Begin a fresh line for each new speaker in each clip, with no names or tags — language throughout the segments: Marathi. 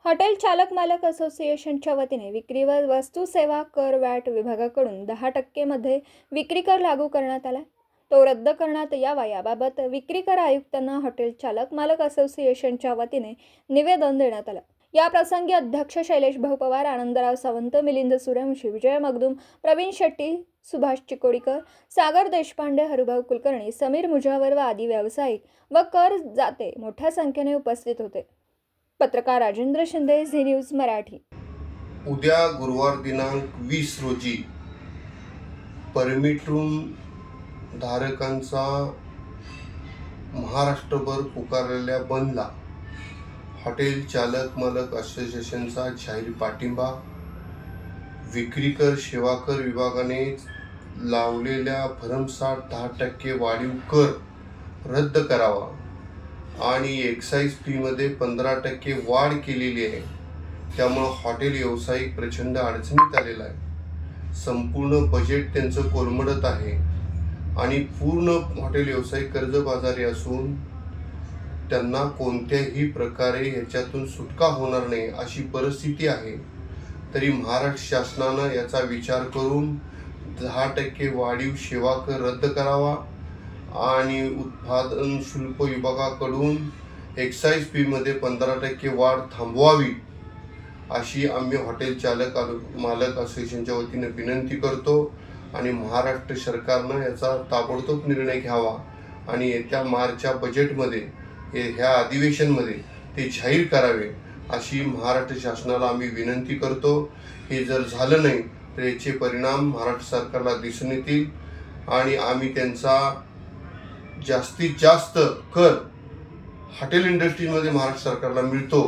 हॉटेल चालक मालक असोसिएशनच्या वतीने विक्रीवर वस्तू सेवा कर वॅट विभागाकडून 10% मध्ये विक्री कर लागू करण्यात आला. तो रद्द करण्यात यावा याबाबत विक्री कर आयुक्तांना हॉटेल चालक मालक असोसिएशनच्या वतीने निवेदन देण्यात आलं. या प्रसंगी अध्यक्ष शैलेश भाऊ पवार, आनंदराव सावंत, मिलिंद सूर्यवंशी, विजय मगदूम, प्रवीण शेट्टी, सुभाष चिकोडीकर, सागर देशपांडे, हरुभाऊ कुलकर्णी, समीर मुजावर व आदी व्यावसायिक व कर जाते मोठ्या संख्येने उपस्थित होते. पत्रकार राजेंद्र शिंदे, झी न्यूज मराठी.
उद्या गुरुवार दिनांक 20 रोजी परमिट रूम धारकांचा महाराष्ट्रभर पुकारलेल्या बंदला हॉटेल चालक मालक असोसिएशनचा जाहीर पाठिंबा. विक्री कर सेवा कर विभागाने लावलेल्या भरमसाठ 10% वाढीव कर रद्द करावा आणि एक्साईज फीमध्ये 15% वाढ केलेली आहे. त्यामुळे हॉटेल व्यावसायिक प्रचंड अडचणीत आलेला आहे. संपूर्ण बजेट त्यांचं कोलमडत आहे आणि पूर्ण हॉटेल व्यावसायिक कर्जबाजारी असून त्यांना कोणत्याही प्रकारे याच्यातून सुटका होणार नाही अशी परिस्थिती आहे. तरी महाराष्ट्र शासनानं याचा विचार करून 10% वाढीव सेवा कर रद्द करावा आणि उत्पादन शुल्क विभागाकडून एक्साईज फीमध्ये 15% वाढ थांबवावी अशी आम्ही हॉटेल चालक मालक असोसिएशनच्या वतीने विनंती करतो आणि महाराष्ट्र सरकारनं याचा ताबडतोब निर्णय घ्यावा आणि येत्या मार्चच्या बजेटमध्ये ह्या अधिवेशनमध्ये ते जाहीर करावे अशी महाराष्ट्र शासनाला आम्ही विनंती करतो. हे जर झालं नाही तर याचे परिणाम महाराष्ट्र सरकारला दिसून येतील आणि आम्ही त्यांचा जास्तीत जास्त कर हॉटेल इंडस्ट्रीमध्ये महाराष्ट्र सरकारला मिळतो.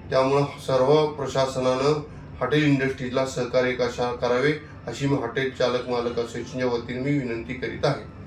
त्यामुळे सर्व प्रशासनानं हॉटेल इंडस्ट्रीला सहकार्य करावे अशी मी हॉटेल चालक मालक असोसिएशनच्या वतीने मी विनंती करीत आहे.